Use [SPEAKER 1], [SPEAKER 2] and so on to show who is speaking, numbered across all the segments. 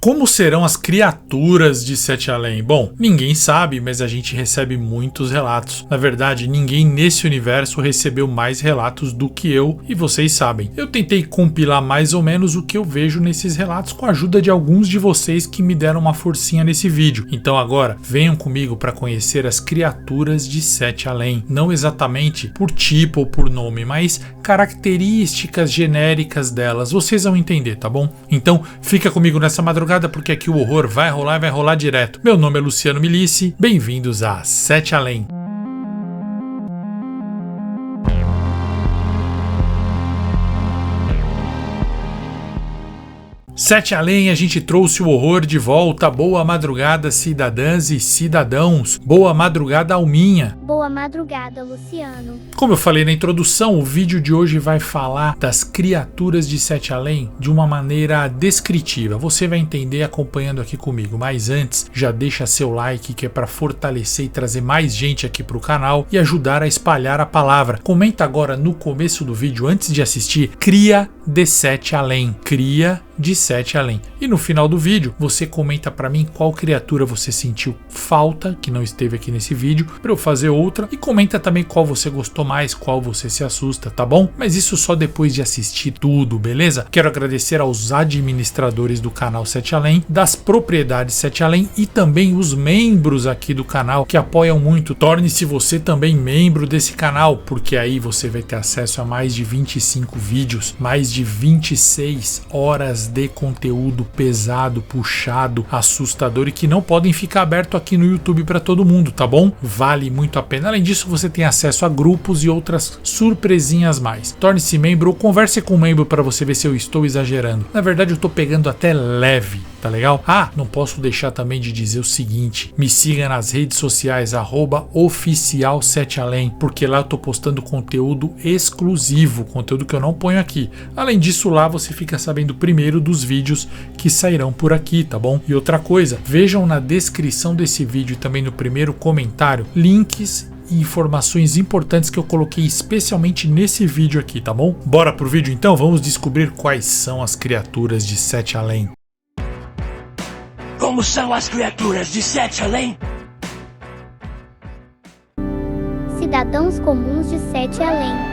[SPEAKER 1] Como serão as criaturas de Sete Além? Bom, ninguém sabe, mas a gente recebe muitos relatos. Na verdade, ninguém nesse universo recebeu mais relatos do que eu, e vocês sabem. Eu tentei compilar mais ou menos o que eu vejo nesses relatos com a ajuda de alguns de vocês que me deram uma forcinha nesse vídeo. Então agora, venham comigo para conhecer as criaturas de Sete Além. Não exatamente por tipo ou por nome, mas características genéricas delas. Vocês vão entender, tá bom? Então, fica comigo nessa madrugada, porque aqui o horror vai rolar e vai rolar direto. Meu nome é Luciano Milici, bem-vindos a Sete Além. Sete Além, a gente trouxe o horror de volta. Boa madrugada, cidadãs e cidadãos. Boa madrugada, Alminha.
[SPEAKER 2] Boa madrugada, Luciano.
[SPEAKER 1] Como eu falei na introdução, o vídeo de hoje vai falar das criaturas de Sete Além de uma maneira descritiva. Você vai entender acompanhando aqui comigo. Mas antes, já deixa seu like, que é para fortalecer e trazer mais gente aqui para o canal e ajudar a espalhar a palavra. Comenta agora no começo do vídeo, antes de assistir, cria de Sete Além. Cria de Sete Além. E no final do vídeo, você comenta para mim qual criatura você sentiu falta, que não esteve aqui nesse vídeo, para eu fazer outra. E comenta também qual você gostou mais, qual você se assusta, tá bom? Mas isso só depois de assistir tudo, beleza? Quero agradecer aos administradores do canal Sete Além, das propriedades Sete Além e também os membros aqui do canal que apoiam muito. Torne-se você também membro desse canal, porque aí você vai ter acesso a mais de 25 vídeos, mais de 26 horas de conteúdo pesado, puxado, assustador e que não podem ficar aberto aqui no YouTube para todo mundo, tá bom? Vale muito a pena. Além disso, você tem acesso a grupos e outras surpresinhas mais. Torne-se membro ou converse com um membro para você ver se eu estou exagerando. Na verdade, eu tô pegando até leve, tá legal? Ah, não posso deixar também de dizer o seguinte: me siga nas redes sociais @oficial7além, porque lá eu tô postando conteúdo exclusivo, conteúdo que eu não ponho aqui. Além disso, lá você fica sabendo primeiro dos vídeos que sairão por aqui, tá bom? E outra coisa, vejam na descrição desse vídeo e também no primeiro comentário links e informações importantes que eu coloquei especialmente nesse vídeo aqui, tá bom? Bora pro vídeo então? Vamos descobrir quais são as criaturas de Sete Além.
[SPEAKER 3] Como são as criaturas de Sete Além?
[SPEAKER 2] Cidadãos comuns de Sete Além.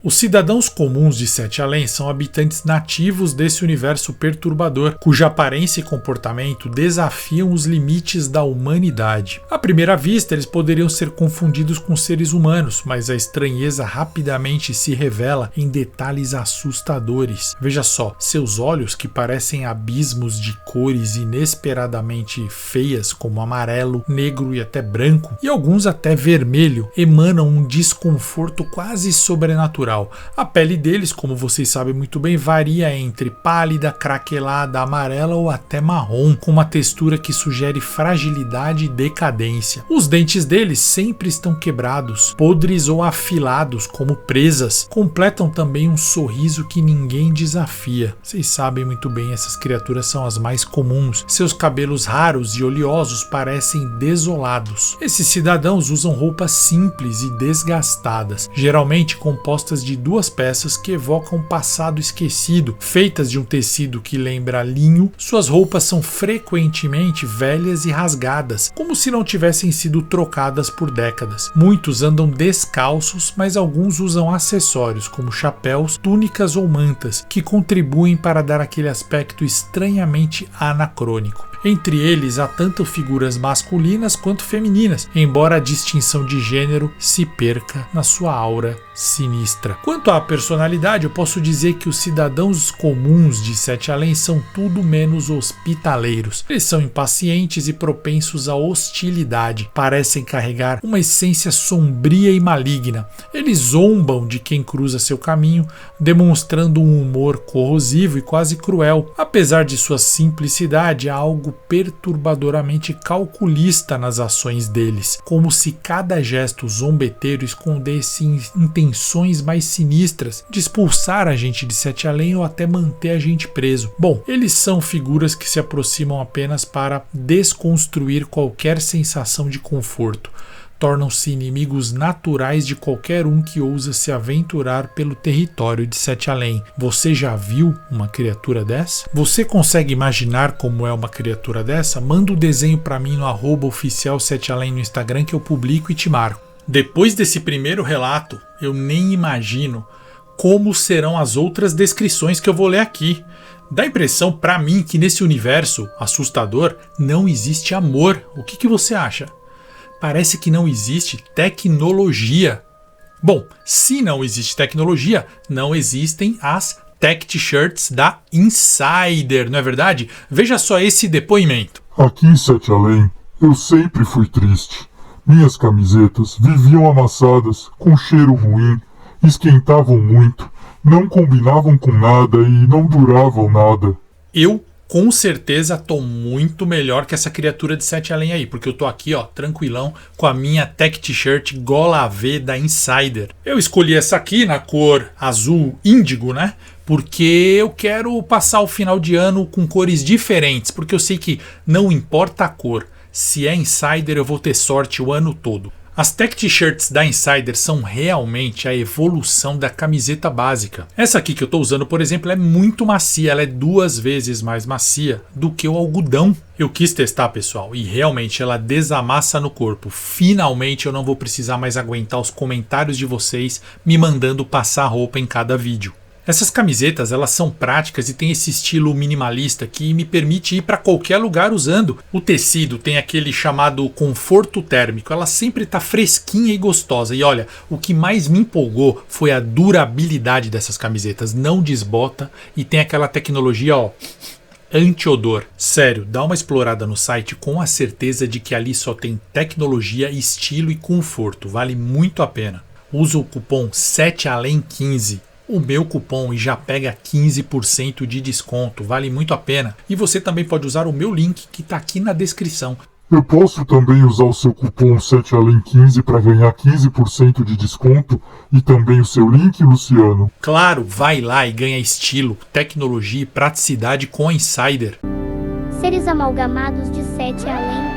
[SPEAKER 1] Os cidadãos comuns de Sete Além são habitantes nativos desse universo perturbador, cuja aparência e comportamento desafiam os limites da humanidade. À primeira vista, eles poderiam ser confundidos com seres humanos, mas a estranheza rapidamente se revela em detalhes assustadores. Veja só, seus olhos, que parecem abismos de cores inesperadamente feias, como amarelo, negro e até branco, e alguns até vermelho, emanam um desconforto quase sobrenatural. A pele deles, como vocês sabem muito bem, varia entre pálida, craquelada, amarela ou até marrom, com uma textura que sugere fragilidade e decadência. Os dentes deles sempre estão quebrados, podres ou afilados como presas. Completam também um sorriso que ninguém desafia. Vocês sabem muito bem, essas criaturas são as mais comuns. Seus cabelos raros e oleosos parecem desolados. Esses cidadãos usam roupas simples e desgastadas, geralmente compostas de duas peças que evocam um passado esquecido, feitas de um tecido que lembra linho. Suas roupas são frequentemente velhas e rasgadas, como se não tivessem sido trocadas por décadas. Muitos andam descalços, mas alguns usam acessórios como chapéus, túnicas ou mantas, que contribuem para dar aquele aspecto estranhamente anacrônico. Entre eles há tanto figuras masculinas quanto femininas, embora a distinção de gênero se perca na sua aura sinistra. Quanto à personalidade, eu posso dizer que os cidadãos comuns de Sete Além são tudo menos hospitaleiros. Eles são impacientes e propensos à hostilidade, parecem carregar uma essência sombria e maligna. Eles zombam de quem cruza seu caminho, demonstrando um humor corrosivo e quase cruel. Apesar de sua simplicidade, há algo perturbadoramente calculista nas ações deles, como se cada gesto zombeteiro escondesse intenções mais sinistras de expulsar a gente de Sete Além ou até manter a gente preso. Bom, eles são figuras que se aproximam apenas para desconstruir qualquer sensação de conforto. tornam-se inimigos naturais de qualquer um que ousa se aventurar pelo território de Sete Além. Você já viu uma criatura dessa? Você consegue imaginar como é uma criatura dessa? Manda o desenho para mim no @oficial7além no Instagram que eu publico e te marco. Depois desse primeiro relato, eu nem imagino como serão as outras descrições que eu vou ler aqui. Dá a impressão para mim que nesse universo assustador não existe amor. O que você acha? Parece que não existe tecnologia. Bom, se não existe tecnologia, não existem as tech t-shirts da Insider, não é verdade? Veja só esse depoimento.
[SPEAKER 4] Aqui em Sete Além, eu sempre fui triste. Minhas camisetas viviam amassadas, com cheiro ruim, esquentavam muito, não combinavam com nada e não duravam nada.
[SPEAKER 1] Eu, com certeza, tô muito melhor que essa criatura de Sete Além aí, porque eu tô aqui, ó, tranquilão, com a minha tech t-shirt Gola V da Insider. Eu escolhi essa aqui na cor azul índigo, né? Porque eu quero passar o final de ano com cores diferentes, porque eu sei que não importa a cor, se é Insider eu vou ter sorte o ano todo. As tech t-shirts da Insider são realmente a evolução da camiseta básica. Essa aqui que eu estou usando, por exemplo, é muito macia, ela é 2 vezes mais macia do que o algodão. Eu quis testar, pessoal, e realmente ela desamassa no corpo. Finalmente eu não vou precisar mais aguentar os comentários de vocês me mandando passar roupa em cada vídeo. Essas camisetas, elas são práticas e tem esse estilo minimalista que me permite ir para qualquer lugar usando. O tecido tem aquele chamado conforto térmico, ela sempre está fresquinha e gostosa. E olha, o que mais me empolgou foi a durabilidade dessas camisetas, não desbota e tem aquela tecnologia, ó, anti-odor. Sério, dá uma explorada no site com a certeza de que ali só tem tecnologia, estilo e conforto, vale muito a pena. Usa o cupom 7além15. O meu cupom e já pega 15% de desconto, vale muito a pena. E você também pode usar o meu link que está aqui na descrição.
[SPEAKER 4] Eu posso também usar o seu cupom 7além15 para ganhar 15% de desconto e também o seu link, Luciano?
[SPEAKER 1] Claro, vai lá e ganha estilo, tecnologia e praticidade com a Insider.
[SPEAKER 2] Seres amalgamados de Sete Além.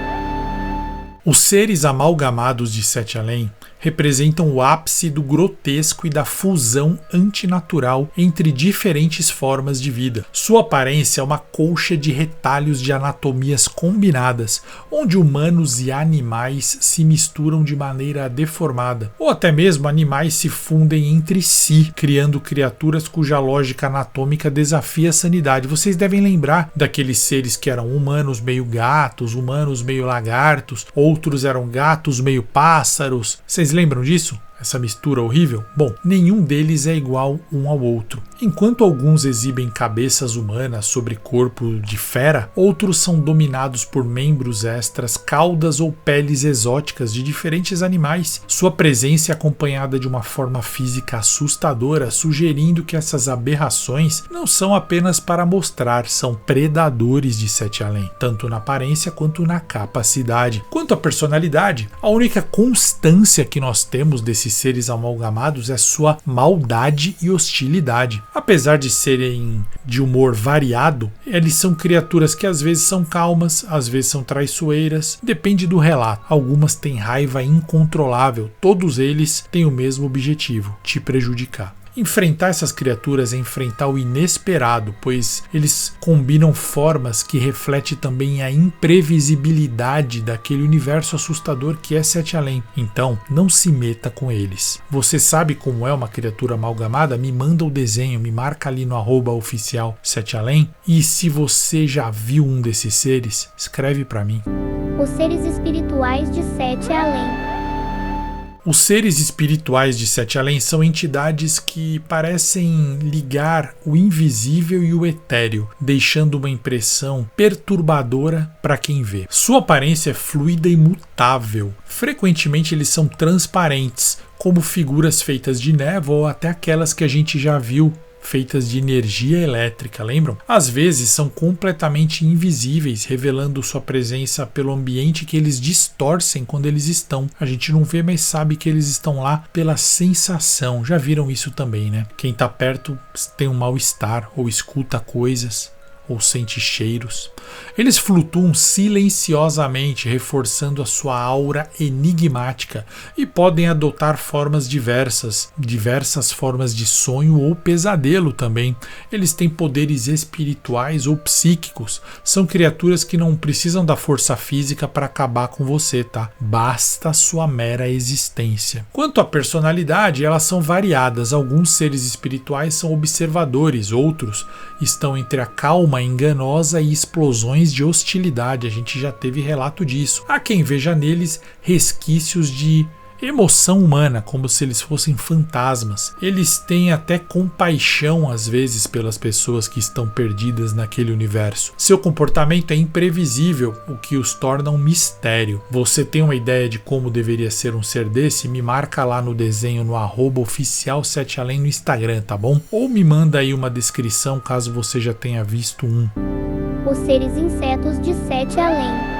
[SPEAKER 1] Os seres amalgamados de Sete Além representam o ápice do grotesco e da fusão antinatural entre diferentes formas de vida. Sua aparência é uma colcha de retalhos de anatomias combinadas, onde humanos e animais se misturam de maneira deformada, ou até mesmo animais se fundem entre si, criando criaturas cuja lógica anatômica desafia a sanidade. Vocês devem lembrar daqueles seres que eram humanos meio gatos, humanos meio lagartos, outros eram gatos meio pássaros. Vocês lembram disso? Essa mistura horrível? Bom, nenhum deles é igual um ao outro. Enquanto alguns exibem cabeças humanas sobre corpo de fera, outros são dominados por membros extras, caudas ou peles exóticas de diferentes animais. Sua presença é acompanhada de uma forma física assustadora, sugerindo que essas aberrações não são apenas para mostrar, são predadores de Sete Além, tanto na aparência quanto na capacidade. Quanto à personalidade, a única constância que nós temos desses seres amalgamados é sua maldade e hostilidade. Apesar de serem de humor variado, eles são criaturas que às vezes são calmas, às vezes são traiçoeiras, depende do relato. Algumas têm raiva incontrolável, todos eles têm o mesmo objetivo: te prejudicar. Enfrentar essas criaturas é enfrentar o inesperado, pois eles combinam formas que refletem também a imprevisibilidade daquele universo assustador que é Sete Além. Então, não se meta com eles. Você sabe como é uma criatura amalgamada? Me manda o desenho, me marca ali no @oficial7além. E se você já viu um desses seres, escreve para mim.
[SPEAKER 2] Os seres espirituais de Sete Além.
[SPEAKER 1] Os seres espirituais de Sete Além são entidades que parecem ligar o invisível e o etéreo, deixando uma impressão perturbadora para quem vê. Sua aparência é fluida e mutável. Frequentemente eles são transparentes, como figuras feitas de névoa ou até aquelas que a gente já viu feitas de energia elétrica, lembram? Às vezes são completamente invisíveis, revelando sua presença pelo ambiente que eles distorcem quando eles estão. A gente não vê, mas sabe que eles estão lá pela sensação. Já viram isso também, né? Quem tá perto tem um mal-estar ou escuta coisas. ou sente cheiros. Eles flutuam silenciosamente, reforçando a sua aura enigmática e podem adotar formas diversas formas de sonho ou pesadelo também. Eles têm poderes espirituais ou psíquicos. São criaturas que não precisam da força física para acabar com você, tá? Basta a sua mera existência. Quanto à personalidade, elas são variadas. Alguns seres espirituais são observadores, outros estão entre a calma enganosa e explosões de hostilidade. A gente já teve relato disso. Há quem veja neles resquícios de emoção humana, como se eles fossem fantasmas. Eles têm até compaixão às vezes pelas pessoas que estão perdidas naquele universo. Seu comportamento é imprevisível, o que os torna um mistério. Você tem uma ideia de como deveria ser um ser desse? Me marca lá no desenho no @oficial7além no Instagram, tá bom? Ou me manda aí uma descrição caso você já tenha visto um.
[SPEAKER 2] Os seres insetos de Sete Além.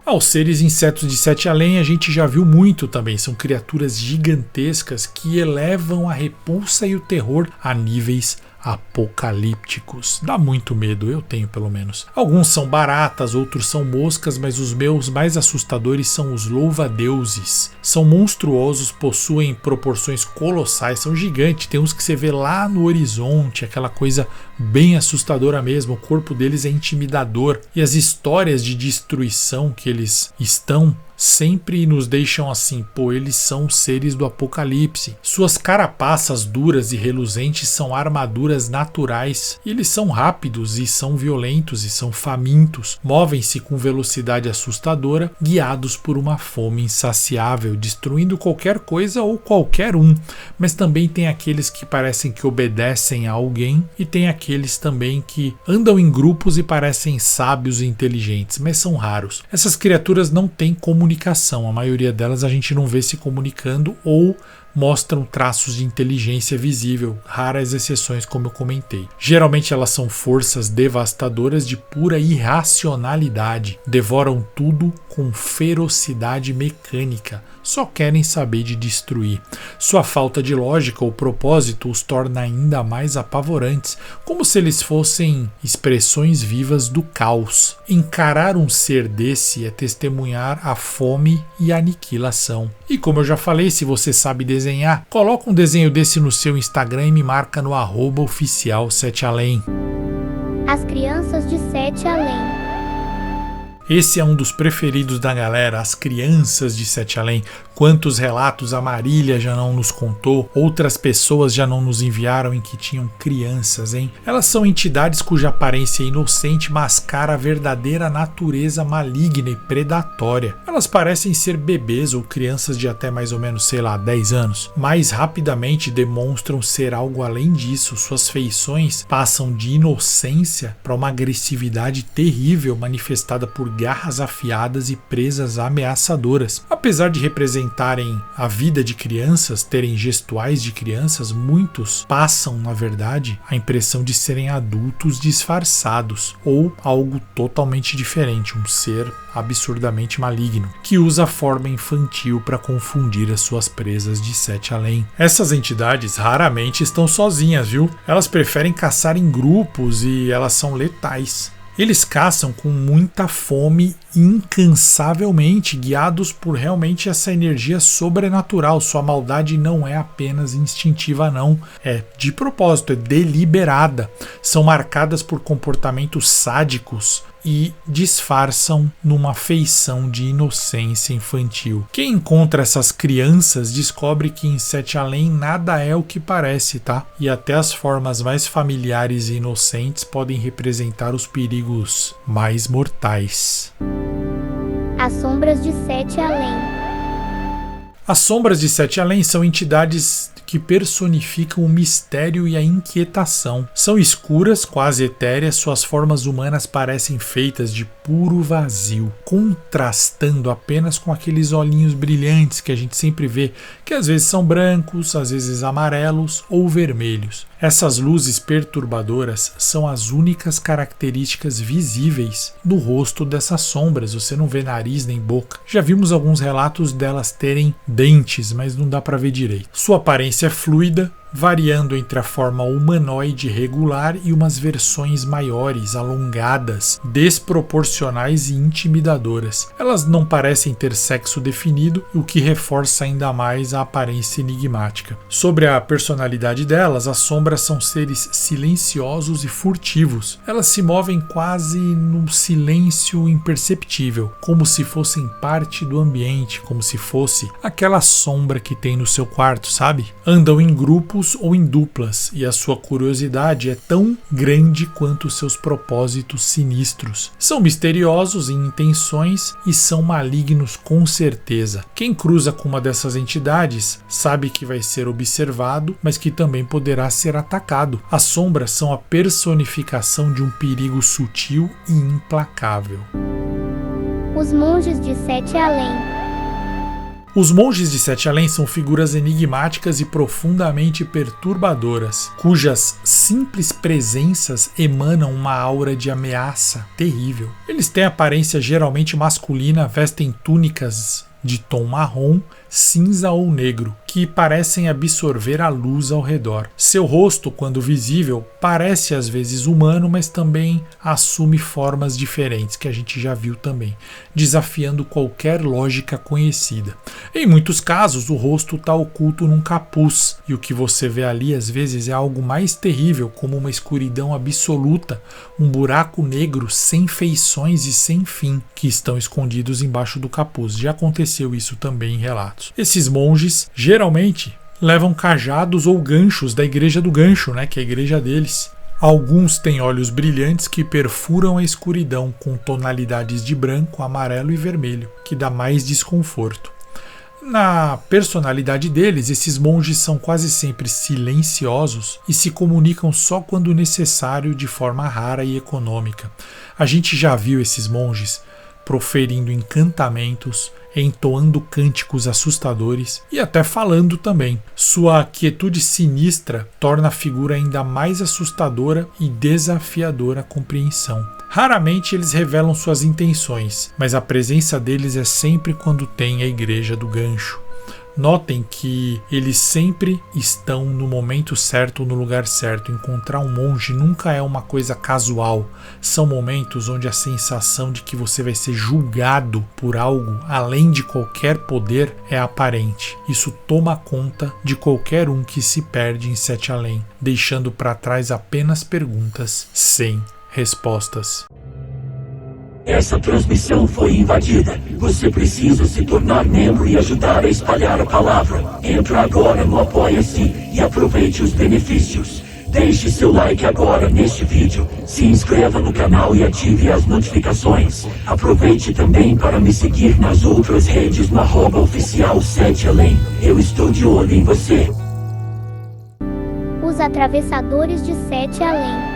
[SPEAKER 1] Os seres insetos de Sete Além a gente já viu muito também. São criaturas gigantescas que elevam a repulsa e o terror a níveis apocalípticos. Dá muito medo, eu tenho pelo menos. Alguns são baratas, outros são moscas, mas os meus mais assustadores são os louva-deuses. São monstruosos, possuem proporções colossais, são gigantes. Tem uns que você vê lá no horizonte, aquela coisa bem assustadora mesmo. O corpo deles é intimidador e as histórias de destruição que eles estão sempre nos deixam assim, eles são seres do apocalipse. Suas carapaças duras e reluzentes são armaduras naturais. Eles são rápidos e são violentos e são famintos. Movem-se com velocidade assustadora, guiados por uma fome insaciável, destruindo qualquer coisa ou qualquer um. Mas também tem aqueles que parecem que obedecem a alguém e tem aqueles também que andam em grupos e parecem sábios e inteligentes, mas são raros. Essas criaturas não têm comunicação. A maioria delas a gente não vê se comunicando ou mostram traços de inteligência visível, raras exceções como eu comentei. Geralmente elas são forças devastadoras de pura irracionalidade, devoram tudo com ferocidade mecânica, só querem saber de destruir. Sua falta de lógica ou propósito os torna ainda mais apavorantes, como se eles fossem expressões vivas do caos. Encarar um ser desse é testemunhar a fome e a aniquilação. E como eu já falei, se você sabe desenhar, coloca um desenho desse no seu Instagram e me marca no @oficial7além.
[SPEAKER 2] As crianças de Sete Além.
[SPEAKER 1] Esse é um dos preferidos da galera, as crianças de Sete Além. Quantos relatos a Marília já não nos contou, outras pessoas já não nos enviaram em que tinham crianças, hein? Elas são entidades cuja aparência inocente mascara a verdadeira natureza maligna e predatória. Elas parecem ser bebês ou crianças de até mais ou menos, 10 anos, mas rapidamente demonstram ser algo além disso. Suas feições passam de inocência para uma agressividade terrível manifestada por garras afiadas e presas ameaçadoras. Apesar de representarem a vida de crianças, terem gestuais de crianças, muitos passam, na verdade, a impressão de serem adultos disfarçados ou algo totalmente diferente, um ser absurdamente maligno, que usa a forma infantil para confundir as suas presas de Sete Além. Essas entidades raramente estão sozinhas, viu? Elas preferem caçar em grupos e elas são letais. Eles caçam com muita fome, incansavelmente, guiados por realmente essa energia sobrenatural. Sua maldade não é apenas instintiva, não. É de propósito, é deliberada. São marcadas por comportamentos sádicos e disfarçam numa feição de inocência infantil. Quem encontra essas crianças descobre que em Sete Além nada é o que parece, tá? E até as formas mais familiares e inocentes podem representar os perigos mais mortais.
[SPEAKER 2] As sombras de Sete Além.
[SPEAKER 1] As sombras de Sete Além são entidades que personificam o mistério e a inquietação. São escuras, quase etéreas, suas formas humanas parecem feitas de puro vazio, contrastando apenas com aqueles olhinhos brilhantes que a gente sempre vê, que às vezes são brancos, às vezes amarelos ou vermelhos. Essas luzes perturbadoras são as únicas características visíveis do rosto dessas sombras. Você não vê nariz nem boca. Já vimos alguns relatos delas terem dentes, mas não dá para ver direito. Sua aparência é fluida, variando entre a forma humanoide regular e umas versões maiores, alongadas, desproporcionais e intimidadoras. Elas não parecem ter sexo definido, o que reforça ainda mais a aparência enigmática. Sobre a personalidade delas, as sombras são seres silenciosos e furtivos. Elas se movem quase num silêncio imperceptível, como se fossem parte do ambiente, como se fosse aquela sombra que tem no seu quarto, sabe? Andam em grupos ou em duplas, e a sua curiosidade é tão grande quanto os seus propósitos sinistros. São misteriosos em intenções e são malignos com certeza. Quem cruza com uma dessas entidades sabe que vai ser observado, mas que também poderá ser atacado. As sombras são a personificação de um perigo sutil e implacável.
[SPEAKER 2] Os monges de Sete Além.
[SPEAKER 1] Os monges de Sete Além são figuras enigmáticas e profundamente perturbadoras, cujas simples presenças emanam uma aura de ameaça terrível. Eles têm aparência geralmente masculina, vestem túnicas de tom marrom, cinza ou negro, que parecem absorver a luz ao redor. Seu rosto, quando visível, parece às vezes humano, mas também assume formas diferentes, que a gente já viu também, desafiando qualquer lógica conhecida. Em muitos casos, o rosto está oculto num capuz, e o que você vê ali às vezes é algo mais terrível, como uma escuridão absoluta, um buraco negro sem feições e sem fim, que estão escondidos embaixo do capuz. Já aconteceu isso também em relatos. Esses monges geralmente levam cajados ou ganchos da igreja do gancho, que é a igreja deles. Alguns têm olhos brilhantes que perfuram a escuridão com tonalidades de branco, amarelo e vermelho, que dá mais desconforto. Na personalidade deles, esses monges são quase sempre silenciosos e se comunicam só quando necessário, de forma rara e econômica. A gente já viu esses monges proferindo encantamentos, entoando cânticos assustadores e até falando também. Sua quietude sinistra torna a figura ainda mais assustadora e desafiadora à compreensão. Raramente eles revelam suas intenções, mas a presença deles é sempre quando tem a igreja do gancho. Notem que eles sempre estão no momento certo, no lugar certo. Encontrar um monge nunca é uma coisa casual. São momentos onde a sensação de que você vai ser julgado por algo além de qualquer poder é aparente. Isso toma conta de qualquer um que se perde em Sete Além, deixando para trás apenas perguntas sem respostas.
[SPEAKER 3] Essa transmissão foi invadida. Você precisa se tornar membro e ajudar a espalhar a palavra. Entra agora no Apoia-se e aproveite os benefícios. Deixe seu like agora neste vídeo, se inscreva no canal e ative as notificações. Aproveite também para me seguir nas outras redes no @oficial 7 Além. Eu estou de olho em você.
[SPEAKER 2] Os atravessadores de Sete Além.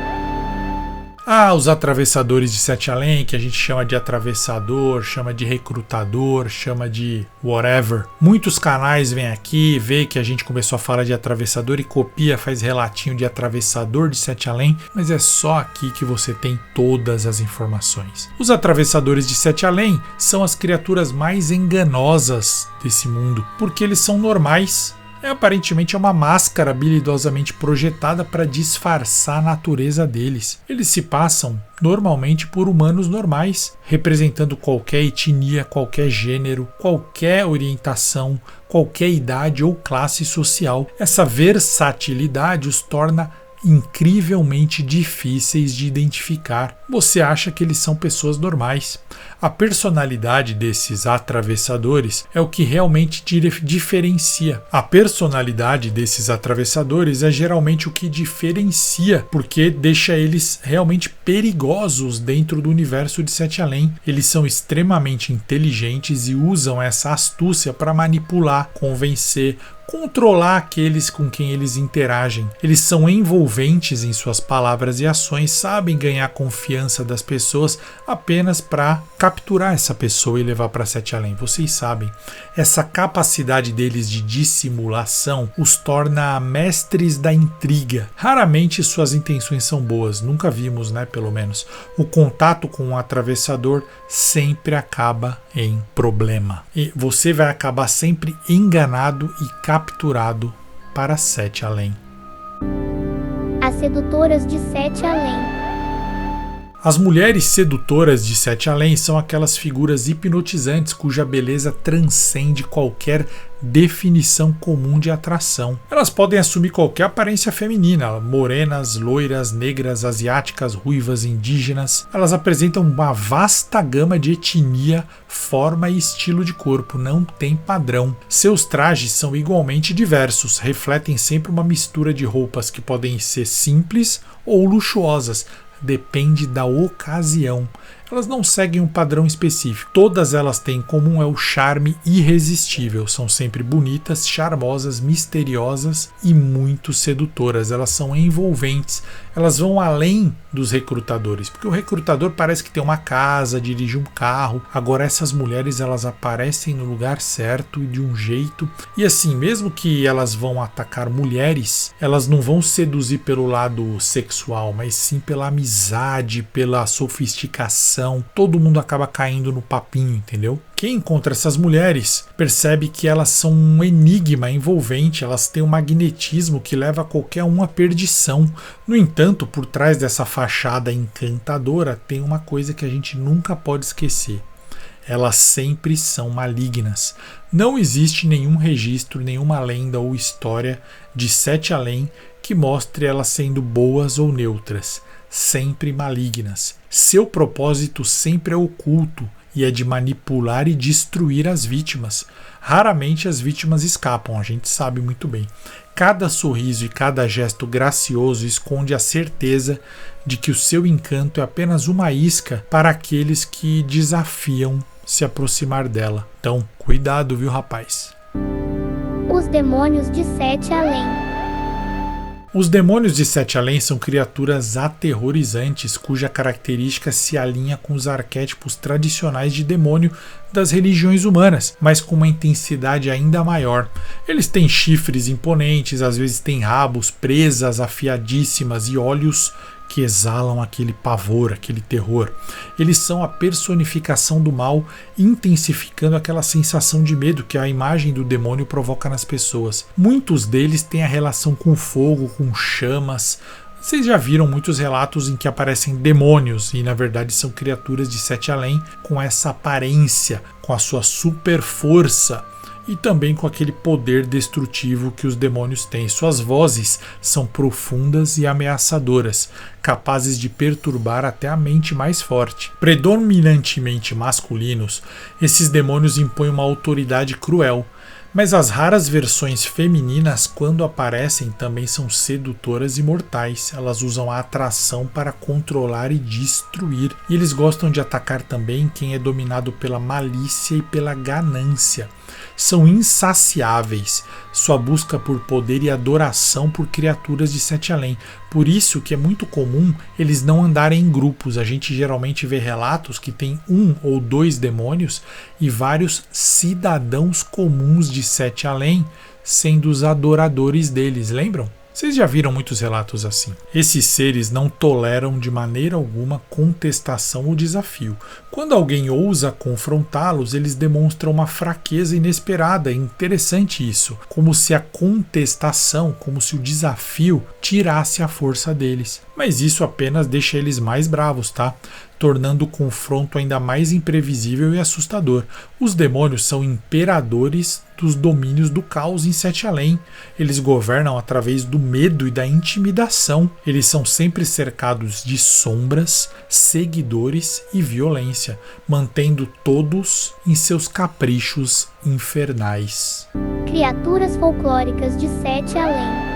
[SPEAKER 1] Os atravessadores de Sete Além, que a gente chama de atravessador, chama de recrutador, chama de whatever. Muitos canais vêm aqui, vê que a gente começou a falar de atravessador e copia, faz relatinho de atravessador de Sete Além, mas é só aqui que você tem todas as informações. Os atravessadores de Sete Além são as criaturas mais enganosas desse mundo, porque eles são normais. Aparentemente é uma máscara habilidosamente projetada para disfarçar a natureza deles. Eles se passam normalmente por humanos normais, representando qualquer etnia, qualquer gênero, qualquer orientação, qualquer idade ou classe social. Essa versatilidade os torna incrivelmente difíceis de identificar. Você acha que eles são pessoas normais. A personalidade desses atravessadores é o que realmente diferencia. A personalidade desses atravessadores é geralmente o que diferencia, porque deixa eles realmente perigosos dentro do universo de Sete Além. Eles são extremamente inteligentes e usam essa astúcia para manipular, convencer, controlar aqueles com quem eles interagem. Eles são envolventes em suas palavras e ações, sabem ganhar a confiança das pessoas apenas para capturar essa pessoa e levar para Sete Além. Vocês sabem, essa capacidade deles de dissimulação os torna mestres da intriga. Raramente suas intenções são boas, nunca vimos, pelo menos. O contato com um atravessador sempre acaba em problema. E você vai acabar sempre enganado e capturado para Sete Além.
[SPEAKER 2] As sedutoras de Sete Além.
[SPEAKER 1] As mulheres sedutoras de Sete Além são aquelas figuras hipnotizantes cuja beleza transcende qualquer definição comum de atração. Elas podem assumir qualquer aparência feminina, morenas, loiras, negras, asiáticas, ruivas, indígenas. Elas apresentam uma vasta gama de etnia, forma e estilo de corpo, não tem padrão. Seus trajes são igualmente diversos, refletem sempre uma mistura de roupas que podem ser simples ou luxuosas, depende da ocasião. Elas não seguem um padrão específico. Todas elas têm em comum o charme irresistível. São sempre bonitas, charmosas, misteriosas e muito sedutoras. Elas são envolventes. Elas vão além dos recrutadores, porque o recrutador parece que tem uma casa, dirige um carro. Agora essas mulheres, elas aparecem no lugar certo e de um jeito. E assim, mesmo que elas vão atacar mulheres, elas não vão seduzir pelo lado sexual, mas sim pela amizade, pela sofisticação. Todo mundo acaba caindo no papinho, entendeu? Quem encontra essas mulheres percebe que elas são um enigma envolvente, elas têm um magnetismo que leva qualquer um à perdição. No entanto, por trás dessa fachada encantadora tem uma coisa que a gente nunca pode esquecer. Elas sempre são malignas. Não existe nenhum registro, nenhuma lenda ou história de Sete Além que mostre elas sendo boas ou neutras. Sempre malignas. Seu propósito sempre é oculto e é de manipular e destruir as vítimas. Raramente as vítimas escapam, a gente sabe muito bem. Cada sorriso e cada gesto gracioso esconde a certeza de que o seu encanto é apenas uma isca para aqueles que desafiam se aproximar dela. Então, cuidado, viu, rapaz?
[SPEAKER 2] Os demônios de Sete Além.
[SPEAKER 1] Os demônios de Sete Além são criaturas aterrorizantes cuja característica se alinha com os arquétipos tradicionais de demônio das religiões humanas, mas com uma intensidade ainda maior. Eles têm chifres imponentes, às vezes têm rabos, presas afiadíssimas e olhos que exalam aquele pavor, aquele terror. Eles são a personificação do mal, intensificando aquela sensação de medo que a imagem do demônio provoca nas pessoas. Muitos deles têm a relação com fogo, com chamas. Vocês já viram muitos relatos em que aparecem demônios e na verdade são criaturas de Sete Além com essa aparência, com a sua super força e também com aquele poder destrutivo que os demônios têm. Suas vozes são profundas e ameaçadoras, capazes de perturbar até a mente mais forte. Predominantemente masculinos, esses demônios impõem uma autoridade cruel, mas as raras versões femininas, quando aparecem, também são sedutoras e mortais. Elas usam a atração para controlar e destruir. E eles gostam de atacar também quem é dominado pela malícia e pela ganância. São insaciáveis, sua busca por poder e adoração por criaturas de Sete Além. Por isso que é muito comum eles não andarem em grupos. A gente geralmente vê relatos que tem 1 ou 2 demônios e vários cidadãos comuns de Sete Além sendo os adoradores deles, lembram? Vocês já viram muitos relatos assim. Esses seres não toleram de maneira alguma contestação ou desafio. Quando alguém ousa confrontá-los, eles demonstram uma fraqueza inesperada. É interessante isso. Como se a contestação, como se o desafio tirasse a força deles. Mas isso apenas deixa eles mais bravos, tá? Tornando o confronto ainda mais imprevisível e assustador. Os demônios são imperadores dos domínios do caos em Sete Além. Eles governam através do medo e da intimidação. Eles são sempre cercados de sombras, seguidores e violência, mantendo todos em seus caprichos infernais.
[SPEAKER 2] Criaturas folclóricas de Sete Além.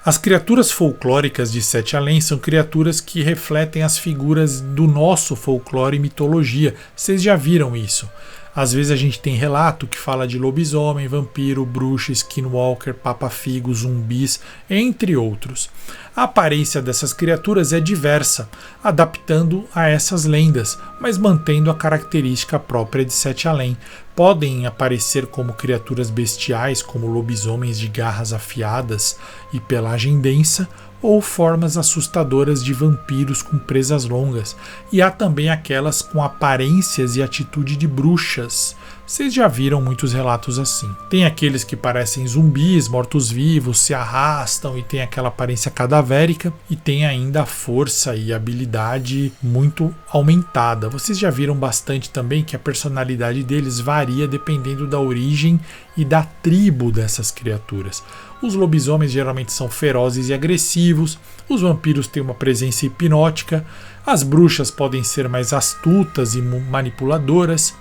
[SPEAKER 1] As criaturas folclóricas de Sete Além são criaturas que refletem as figuras do nosso folclore e mitologia. Vocês já viram isso? Às vezes a gente tem relato que fala de lobisomem, vampiro, bruxa, skinwalker, papa-figo, zumbis, entre outros. A aparência dessas criaturas é diversa, adaptando a essas lendas, mas mantendo a característica própria de Sete Além. Podem aparecer como criaturas bestiais, como lobisomens de garras afiadas e pelagem densa, ou formas assustadoras de vampiros com presas longas, e há também aquelas com aparências e atitude de bruxas, Vocês já viram muitos relatos assim. Tem aqueles que parecem zumbis, mortos-vivos, se arrastam e tem aquela aparência cadavérica, e tem ainda a força e habilidade muito aumentada. Vocês já viram bastante também que a personalidade deles varia dependendo da origem e da tribo dessas criaturas. Os lobisomens geralmente são ferozes e agressivos, os vampiros têm uma presença hipnótica, as bruxas podem ser mais astutas e manipuladoras,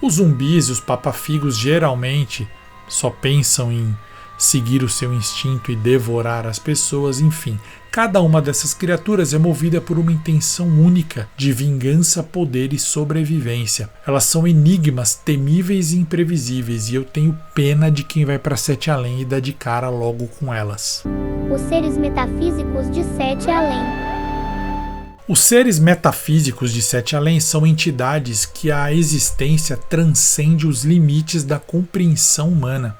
[SPEAKER 1] os zumbis e os papafigos geralmente só pensam em seguir o seu instinto e devorar as pessoas, enfim. Cada uma dessas criaturas é movida por uma intenção única de vingança, poder e sobrevivência. Elas são enigmas temíveis e imprevisíveis, e eu tenho pena de quem vai para Sete Além e dá de cara logo com elas.
[SPEAKER 2] Os seres metafísicos de Sete Além.
[SPEAKER 1] Os seres metafísicos de Sete Além são entidades que a existência transcende os limites da compreensão humana.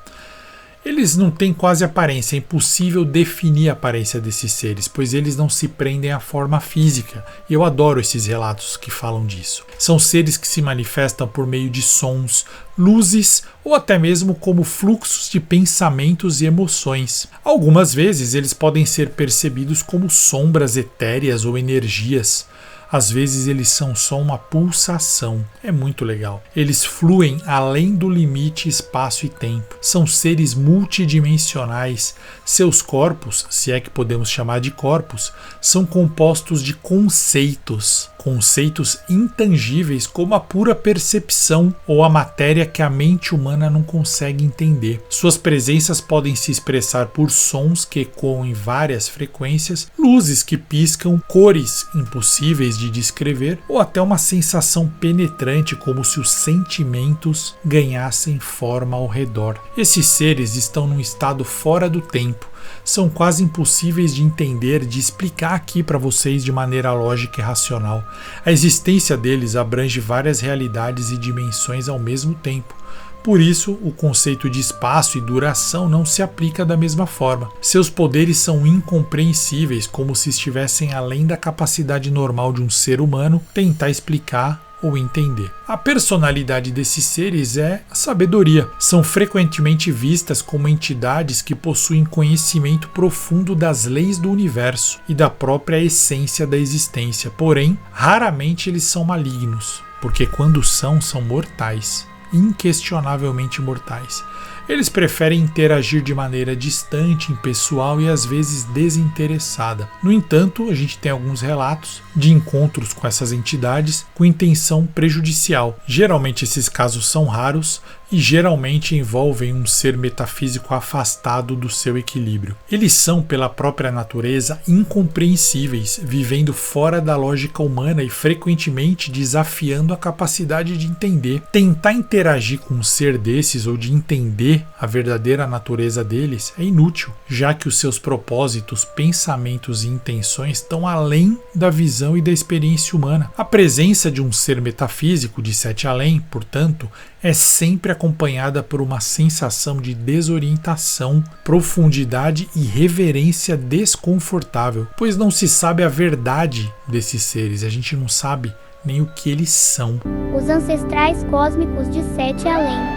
[SPEAKER 1] Eles não têm quase aparência, é impossível definir a aparência desses seres, pois eles não se prendem à forma física. E eu adoro esses relatos que falam disso. São seres que se manifestam por meio de sons, luzes ou até mesmo como fluxos de pensamentos e emoções. Algumas vezes eles podem ser percebidos como sombras etéreas ou energias. Às vezes eles são só uma pulsação. É muito legal. Eles fluem além do limite espaço e tempo. São seres multidimensionais. Seus corpos, se é que podemos chamar de corpos, são compostos de conceitos. Conceitos intangíveis como a pura percepção ou a matéria que a mente humana não consegue entender. Suas presenças podem se expressar por sons que ecoam em várias frequências, luzes que piscam, cores impossíveis de descrever ou até uma sensação penetrante como se os sentimentos ganhassem forma ao redor. Esses seres estão num estado fora do tempo. São quase impossíveis de entender, de explicar aqui para vocês de maneira lógica e racional. A existência deles abrange várias realidades e dimensões ao mesmo tempo. Por isso, o conceito de espaço e duração não se aplica da mesma forma. Seus poderes são incompreensíveis, como se estivessem além da capacidade normal de um ser humano tentar explicar ou entender. A personalidade desses seres é a sabedoria. São frequentemente vistas como entidades que possuem conhecimento profundo das leis do universo e da própria essência da existência. Porém, raramente eles são malignos, porque quando são mortais, inquestionavelmente mortais. Eles preferem interagir de maneira distante, impessoal e às vezes desinteressada. No entanto, a gente tem alguns relatos de encontros com essas entidades com intenção prejudicial. Geralmente esses casos são raros e geralmente envolvem um ser metafísico afastado do seu equilíbrio. Eles são, pela própria natureza, incompreensíveis, vivendo fora da lógica humana e frequentemente desafiando a capacidade de entender. Tentar interagir com um ser desses ou de entender a verdadeira natureza deles é inútil, já que os seus propósitos, pensamentos e intenções estão além da visão e da experiência humana. A presença de um ser metafísico de Sete Além, portanto, é sempre acompanhada por uma sensação de desorientação, profundidade e reverência desconfortável, pois não se sabe a verdade desses seres, a gente não sabe nem o que eles são.
[SPEAKER 2] Os ancestrais cósmicos de Sete Além.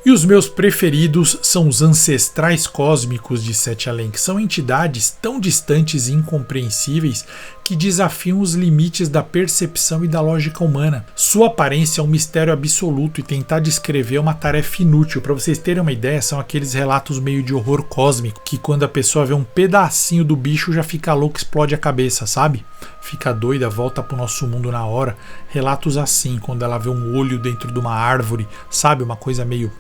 [SPEAKER 1] E os meus preferidos são os ancestrais cósmicos de Sete Além, que são entidades tão distantes e incompreensíveis que desafiam os limites da percepção e da lógica humana. Sua aparência é um mistério absoluto e tentar descrever é uma tarefa inútil. Para vocês terem uma ideia, são aqueles relatos meio de horror cósmico, que quando a pessoa vê um pedacinho do bicho já fica louco, explode a cabeça, sabe? Fica doida, volta pro nosso mundo na hora. Relatos assim, quando ela vê um olho dentro de uma árvore, sabe? Uma coisa meio...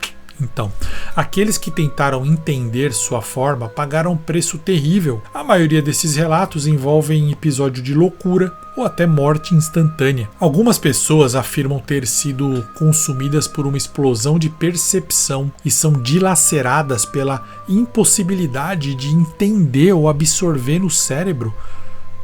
[SPEAKER 1] Então, aqueles que tentaram entender sua forma pagaram um preço terrível. A maioria desses relatos envolvem episódio de loucura ou até morte instantânea. Algumas pessoas afirmam ter sido consumidas por uma explosão de percepção e são dilaceradas pela impossibilidade de entender ou absorver no cérebro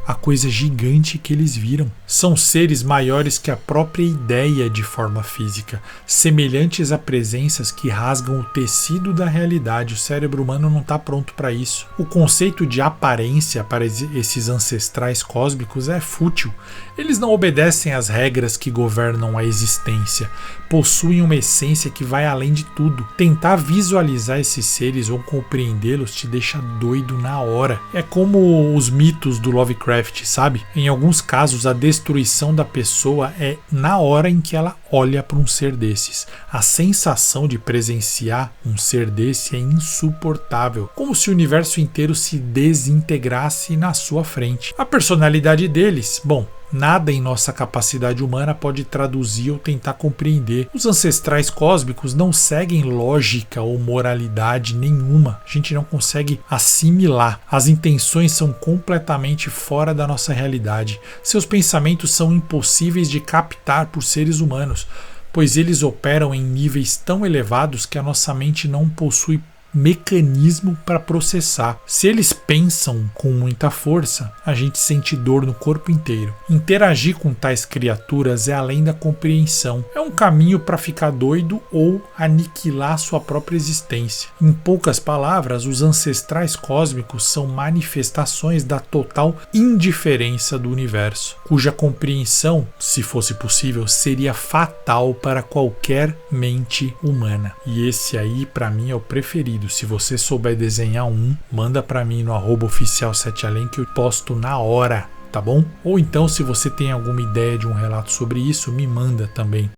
[SPEAKER 1] a coisa gigante que eles viram. São seres maiores que a própria ideia de forma física, semelhantes a presenças que rasgam o tecido da realidade. O cérebro humano não está pronto para isso. O conceito de aparência para esses ancestrais cósmicos é fútil. Eles não obedecem às regras que governam a existência, possuem uma essência que vai além de tudo. Tentar visualizar esses seres ou compreendê-los te deixa doido na hora. É como os mitos do Lovecraft, sabe? Em alguns casos, a destruição da pessoa é na hora em que ela olha para um ser desses. A sensação de presenciar um ser desse é insuportável, como se o universo inteiro se desintegrasse na sua frente. A personalidade deles, bom, nada em nossa capacidade humana pode traduzir ou tentar compreender. Os ancestrais cósmicos não seguem lógica ou moralidade nenhuma. A gente não consegue assimilar. As intenções são completamente fora da nossa realidade. Seus pensamentos são impossíveis de captar por seres humanos, pois eles operam em níveis tão elevados que a nossa mente não possui mecanismo para processar. Se eles pensam com muita força, a gente sente dor no corpo inteiro. Interagir com tais criaturas é além da compreensão. É um caminho para ficar doido ou aniquilar sua própria existência. Em poucas palavras, os ancestrais cósmicos são manifestações da total indiferença do universo, cuja compreensão, se fosse possível, seria fatal para qualquer mente humana. E esse aí, para mim, é o preferido. Se você souber desenhar um, manda para mim no @oficial7além que eu posto na hora, tá bom? Ou então, se você tem alguma ideia de um relato sobre isso, me manda também.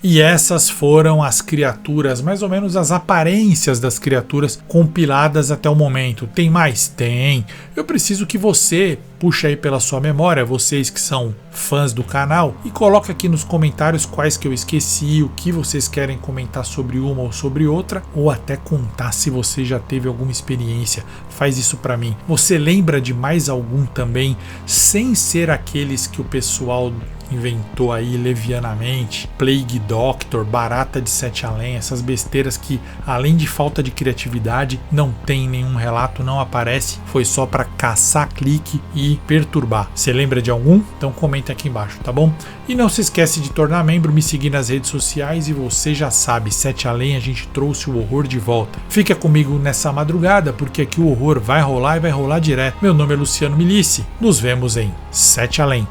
[SPEAKER 1] E essas foram as criaturas, mais ou menos as aparências das criaturas compiladas até o momento. Tem mais? Tem. Eu preciso que você puxe aí pela sua memória, vocês que são fãs do canal, e coloque aqui nos comentários quais que eu esqueci, o que vocês querem comentar sobre uma ou sobre outra, ou até contar se você já teve alguma experiência. Faz isso pra mim. Você lembra de mais algum também, sem ser aqueles que o pessoal inventou aí levianamente? Plague Doctor, Barata de Sete Além, essas besteiras que, além de falta de criatividade, não tem nenhum relato, não aparece, foi só para caçar clique e perturbar. Você lembra de algum? Então comenta aqui embaixo, tá bom? E não se esquece de tornar membro, me seguir nas redes sociais, e você já sabe, Sete Além, a gente trouxe o horror de volta. Fica comigo nessa madrugada, porque aqui o horror vai rolar e vai rolar direto. Meu nome é Luciano Milici, nos vemos em Sete Além.